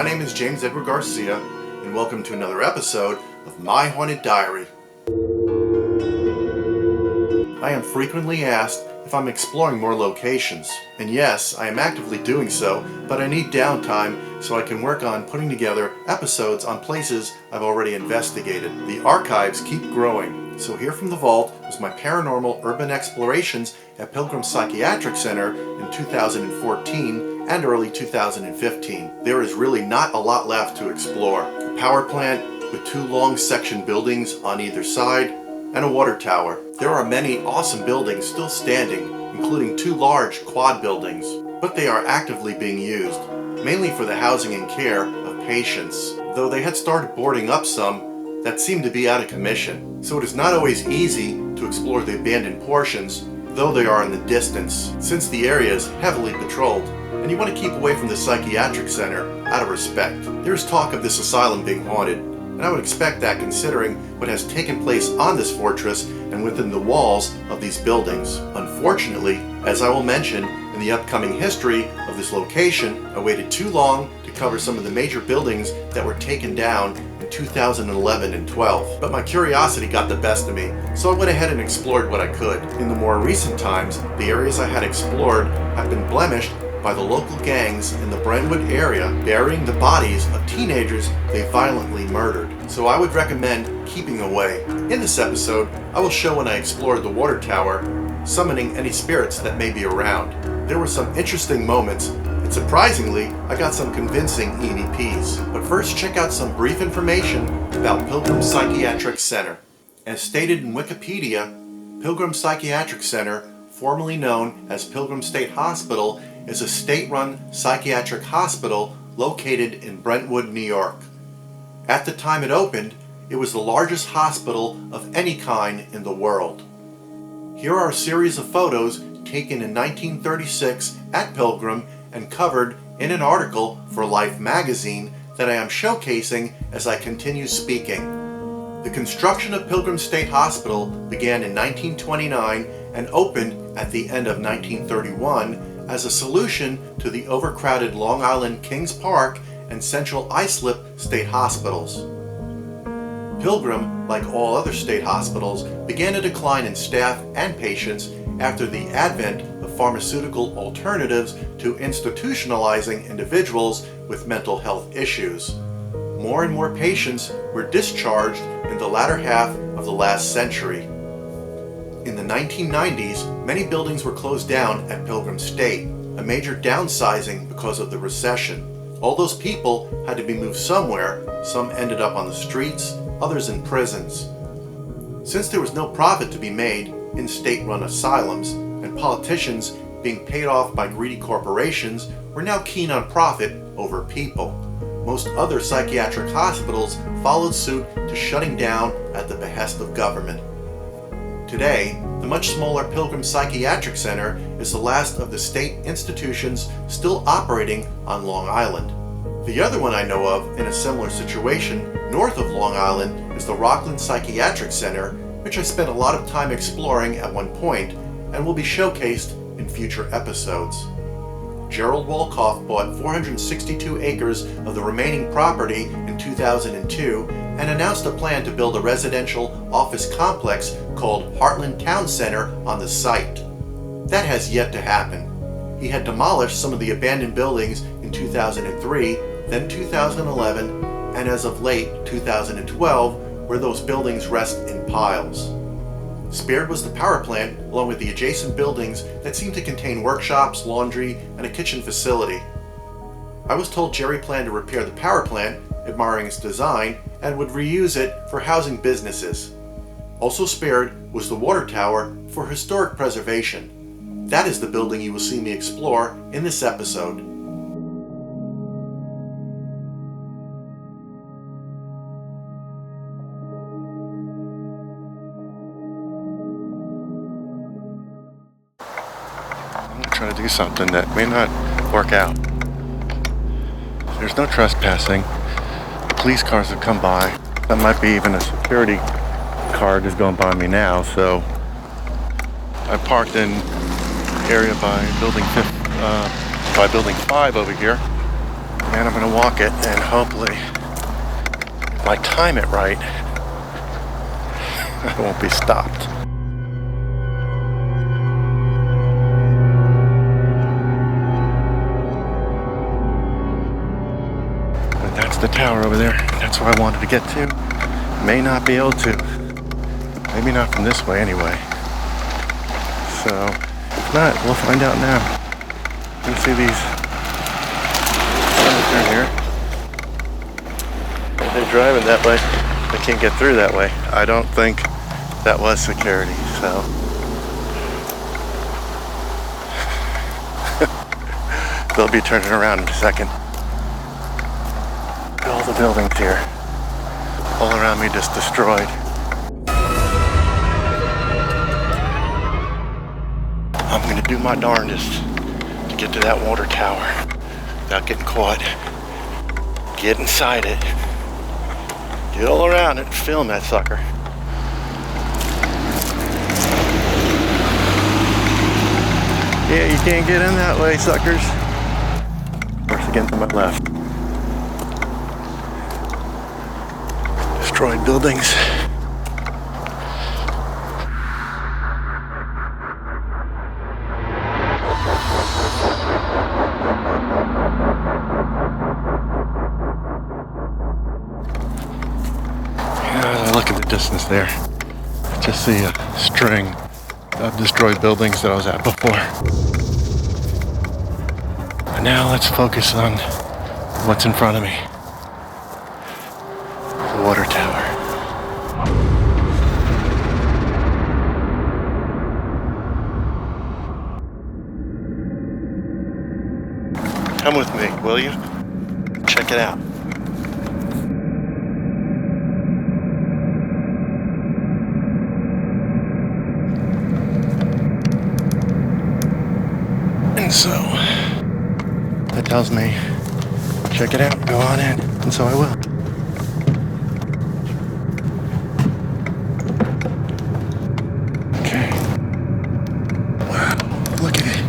My name is James Edward Garcia, and welcome to another episode of My Haunted Diary. I am frequently asked if I'm exploring more locations, and yes, I am actively doing so, but I need downtime so I can work on putting together episodes on places I've already investigated. The archives keep growing, so here from the vault was my paranormal urban explorations at Pilgrim Psychiatric Center in 2014 and early 2015. There is really not a lot left to explore. A power plant with 2 long section buildings on either side, and a water tower. There are many awesome buildings still standing, including 2 large quad buildings, but they are actively being used, mainly for the housing and care of patients, though they had started boarding up some that seemed to be out of commission. So it is not always easy to explore the abandoned portions, though they are in the distance, since the area is heavily patrolled, and you want to keep away from the psychiatric center out of respect. There is talk of this asylum being haunted, and I would expect that considering what has taken place on this fortress and within the walls of these buildings. Unfortunately, as I will mention in the upcoming history of this location, I waited too long to cover some of the major buildings that were taken down in 2011 and 12. But my curiosity got the best of me, so I went ahead and explored what I could. In the more recent times, the areas I had explored have been blemished by the local gangs in the Brentwood area burying the bodies of teenagers they violently murdered. So I would recommend keeping away. In this episode, I will show when I explored the water tower, summoning any spirits that may be around. There were some interesting moments, and surprisingly, I got some convincing EVPs. But first, check out some brief information about Pilgrim Psychiatric Center. As stated in Wikipedia, Pilgrim Psychiatric Center, formerly known as Pilgrim State Hospital, is a state-run psychiatric hospital located in Brentwood, New York. At the time it opened, it was the largest hospital of any kind in the world. Here are a series of photos taken in 1936 at Pilgrim and covered in an article for Life magazine that I am showcasing as I continue speaking. The construction of Pilgrim State Hospital began in 1929 and opened at the end of 1931 as a solution to the overcrowded Long Island Kings Park and Central Islip state hospitals. Pilgrim, like all other state hospitals, began a decline in staff and patients after the advent of pharmaceutical alternatives to institutionalizing individuals with mental health issues. More and more patients were discharged in the latter half of the last century. In the 1990s, many buildings were closed down at Pilgrim State, a major downsizing because of the recession. All those people had to be moved somewhere. Some ended up on the streets, others in prisons. Since there was no profit to be made in state-run asylums, and politicians being paid off by greedy corporations were now keen on profit over people, most other psychiatric hospitals followed suit to shutting down at the behest of government. Today, the much smaller Pilgrim Psychiatric Center is the last of the state institutions still operating on Long Island. The other one I know of in a similar situation north of Long Island is the Rockland Psychiatric Center, which I spent a lot of time exploring at one point and will be showcased in future episodes. Gerald Wolkoff bought 462 acres of the remaining property in 2002 and announced a plan to build a residential office complex called Heartland Town Center on the site. That has yet to happen. He had demolished some of the abandoned buildings in 2003, then 2011, and as of late 2012, where those buildings rest in piles. Spared was the power plant, along with the adjacent buildings that seemed to contain workshops, laundry, and a kitchen facility. I was told Jerry planned to repair the power plant, admiring its design, and would reuse it for housing businesses. Also spared was the water tower for historic preservation. That is the building you will see me explore in this episode. I'm going to try to do something that may not work out. There's no trespassing. Police cars have come by. That might be even a security car just going by me now, so I parked in area by building 5 over here, And I'm going to walk it, and hopefully, if I time it right, I won't be stopped. But that's the tower over there. That's where I wanted to get to. May not be able to. Maybe not from this way anyway. So, if not, we'll find out now. You can see these through here. If they're driving that way, they can't get through that way. I don't think that was security, so. They'll be turning around in a second. All the buildings here, all around me just destroyed. I'm gonna do my darndest to get to that water tower without getting caught. Get inside it, get all around it, and film that sucker. Yeah, you can't get in that way, suckers. Of course, again to my left. Destroyed buildings. Look at the distance there. I just see a string of destroyed buildings that I was at before. And now let's focus on what's in front of me. The water tower. Come with me, will you? Check it out. And so, that tells me, check it out, go on in, and so I will. Okay. Wow, look at it.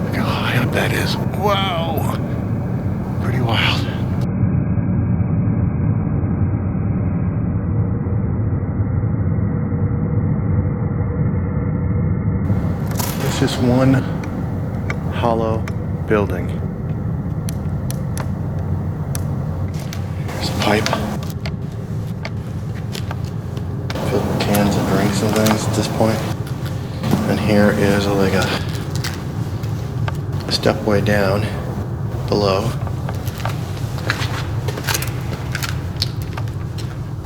Look how high up that is. Wow. Pretty wild. It's just one hollow building. There's a pipe. Filled with cans of drinks and things at this point. And here is like a stepway down below.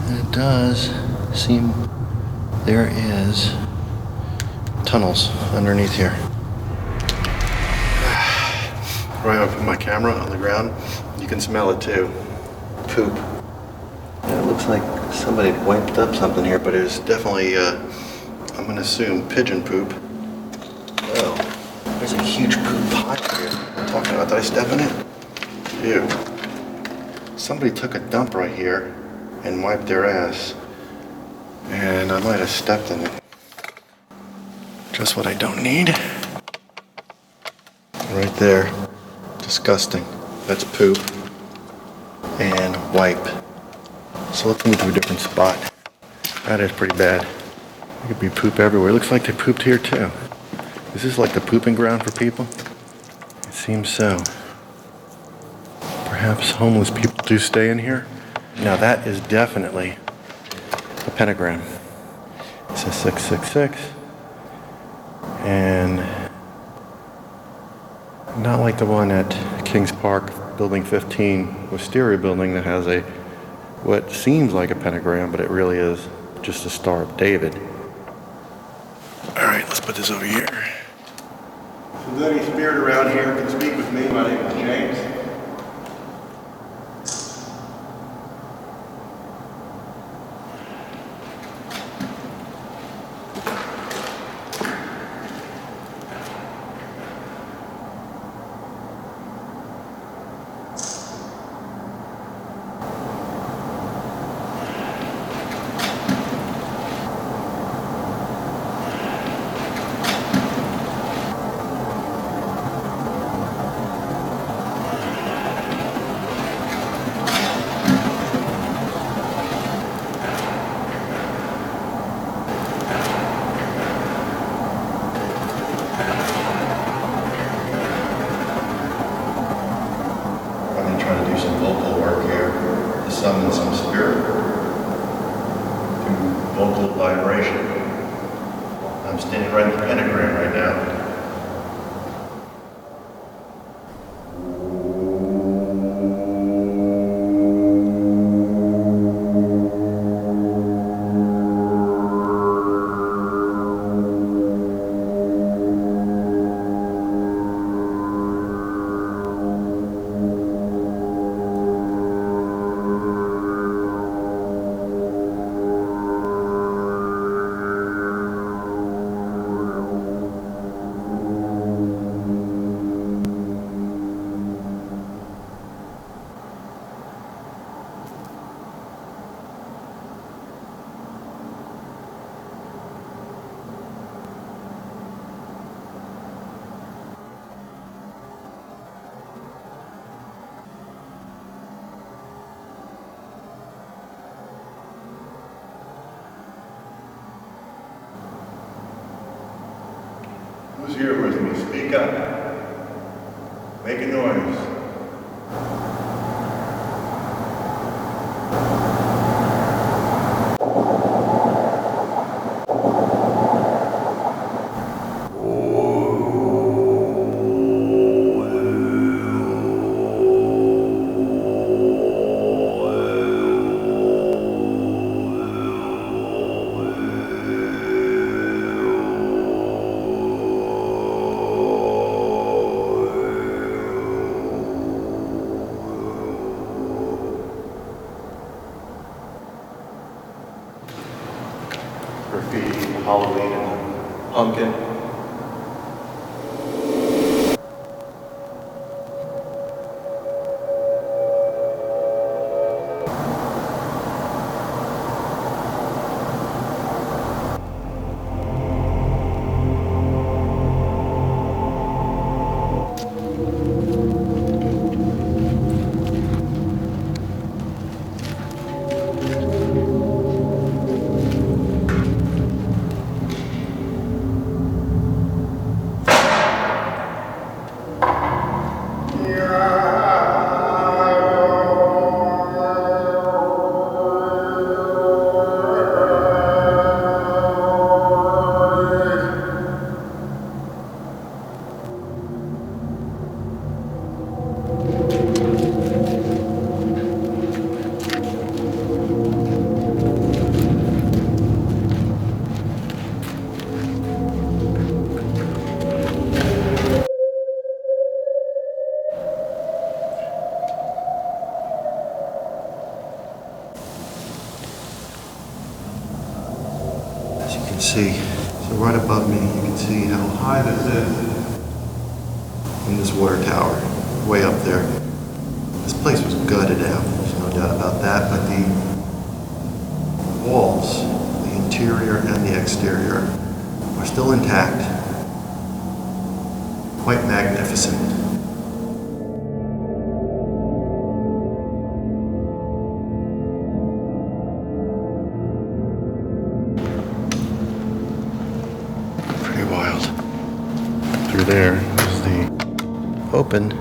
And it does seem there is tunnels underneath here. Right, I put my camera on the ground. You can smell it too. Poop. Yeah, it looks like somebody wiped up something here, but it is definitely, I'm gonna assume pigeon poop. Oh, there's a huge poop pot here. I'm talking about, did I step in it? Ew. Somebody took a dump right here and wiped their ass. And I might have stepped in it. Just what I don't need. Right there. Disgusting. That's poop and wipe. So let's move to a different spot. That is pretty bad. There could be poop everywhere. It looks like they pooped here too. Is this like the pooping ground for people? It seems so. Perhaps homeless people do stay in here. Now that is definitely a pentagram. It says 666. And not like the one at Kings Park, Building 15, Wisteria Building that has a, what seems like a pentagram, but it really is just a Star of David. All right, let's put this over here. If there's any spirit around here can speak with me, my name is James. I'm standing right in the pentagram right now. Who's here with me? Speak up. Make a noise. Graffiti, Halloween, and pumpkin. See, so right above me you can see how high this is in this water tower, way up there. This place was gutted out, there's no doubt about that, but the walls, the interior and the exterior, are still intact. Quite magnificent. Wild. Through there is the open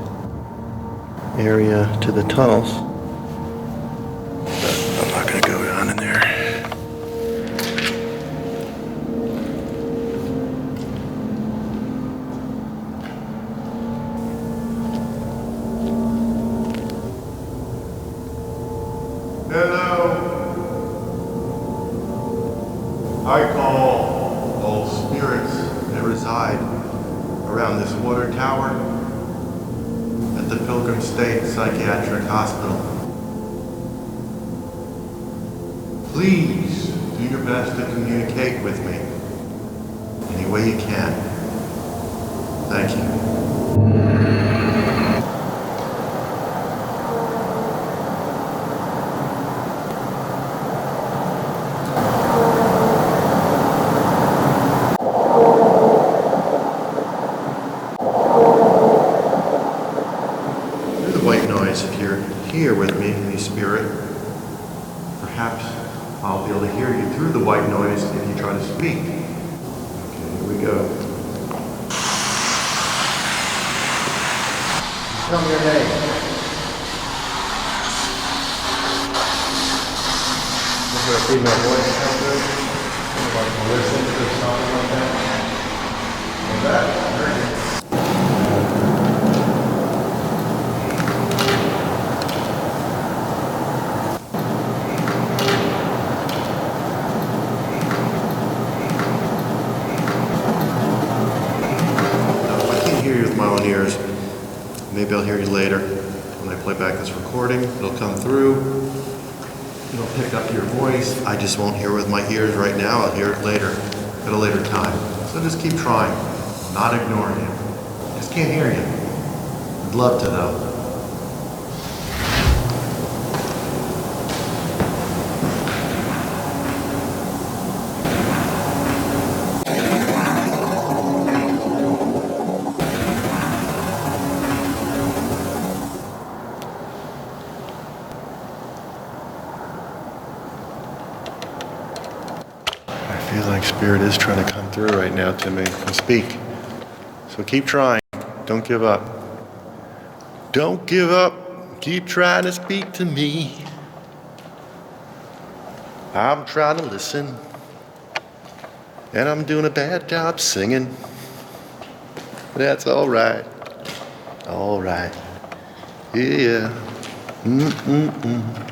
area to the tunnels. But I'm not going to go down in there. Hello. I call all spirits that reside around this water tower at the Pilgrim State Psychiatric Hospital. Please do your best to communicate with me any way you can. Thank you. If you're here with me, any spirit, perhaps I'll be able to hear you through the white noise if you try to speak. Okay, here we go. Tell me your name. Is there a female voice out there? Like Melissa or something like that? maybe I'll hear you later. When I play back this recording, it'll come through. It'll pick up your voice. I just won't hear with my ears right now. I'll hear it later, at a later time. So just keep trying. I'm not ignoring you. Just can't hear you. I'd love to though. I feel like Spirit is trying to come through right now to me and speak. So keep trying. Don't give up. Don't give up. Keep trying to speak to me. I'm trying to listen. And I'm doing a bad job singing. That's all right. All right. Yeah. Mm-mm-mm.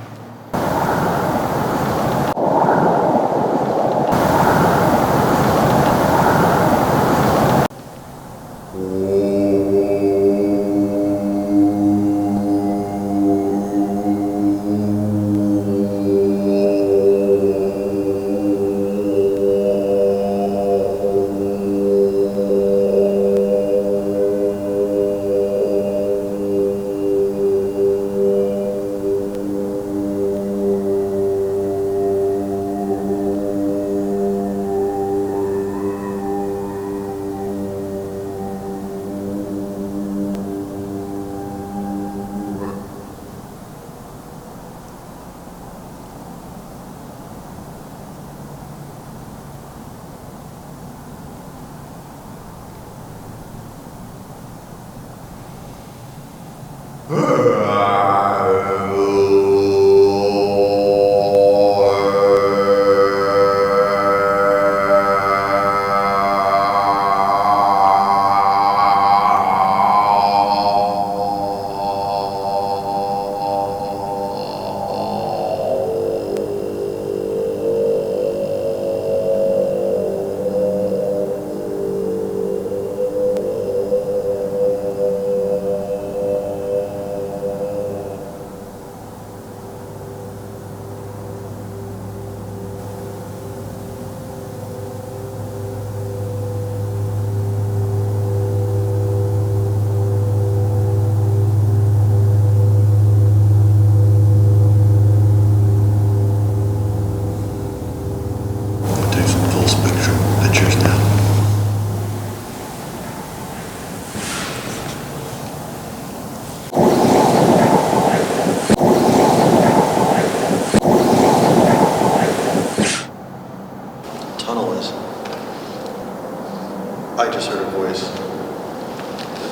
I just heard a voice.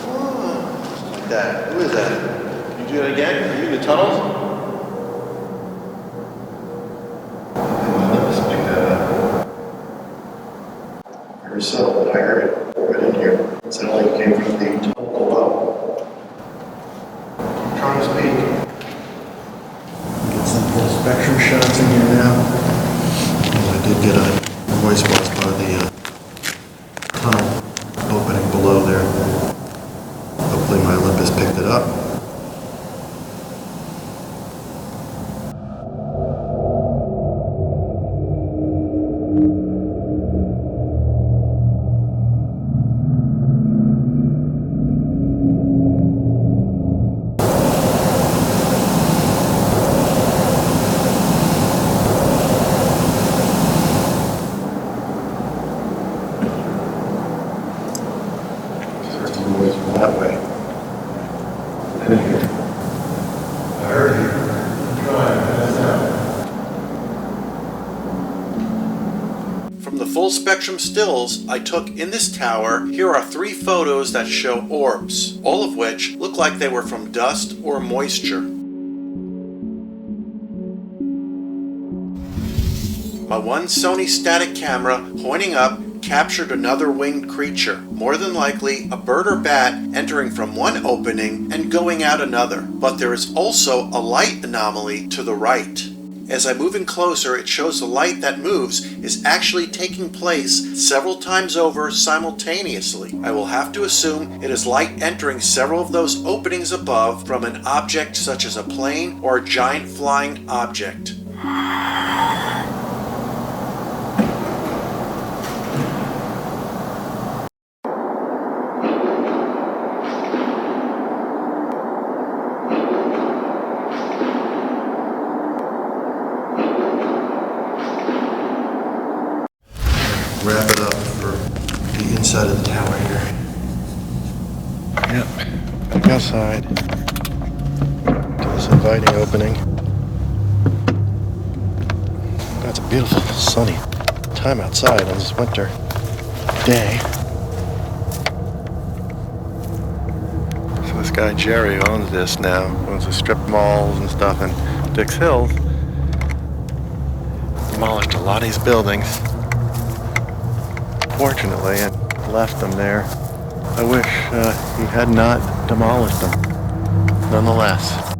Oh, like that. Who is that? Can you do that again? Are you in the tunnels? My lips picked that up. Very subtle, but I heard it right in here. It sounded like it came from the tunnel below. I'm trying to speak. Get some full spectrum shots in here now. Well, I did get a voice box by the tunnel opening below there. Hopefully my Olympus picked it up. That way. In here. I heard you. I'm trying. From the full spectrum stills I took in this tower, here are 3 photos that show orbs, all of which look like they were from dust or moisture. My one Sony static camera pointing up captured another winged creature, more than likely a bird or bat entering from one opening and going out another, but there is also a light anomaly to the right. As I move in closer, it shows the light that moves is actually taking place several times over simultaneously. I will have to assume it is light entering several of those openings above from an object such as a plane or a giant flying object. Wrap it up for the inside of the tower here. Yep, back outside to this inviting opening. That's a beautiful sunny time outside on this winter day. So this guy Jerry owns this now, owns the strip malls and stuff in Dix Hills. Demolished a lot of these buildings, fortunately, and left them there. I wish he had not demolished them, nonetheless.